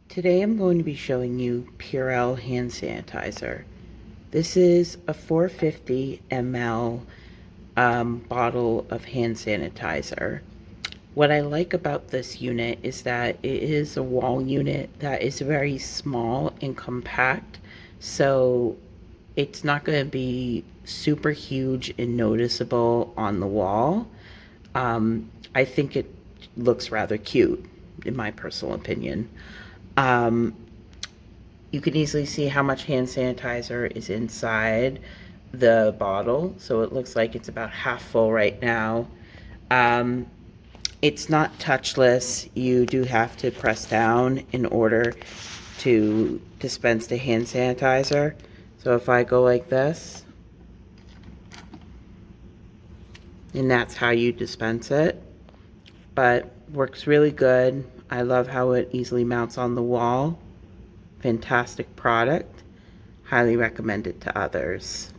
Today I'm going to be showing you Purell hand sanitizer. This is a 450 ml bottle of hand sanitizer. What I like about this unit is that it is a wall unit that is very small and compact, so it's not going to be super huge and noticeable on the wall. I think it looks rather cute, in my personal opinion. Um, you can easily see how much hand sanitizer is inside the bottle. So it looks like it's about half full right now. Um, it's not touchless. You do have to press down in order to dispense the hand sanitizer. So if I go like this, and that's how you dispense it, but works really good. I love how it easily mounts on the wall. Fantastic product. Highly recommend it to others.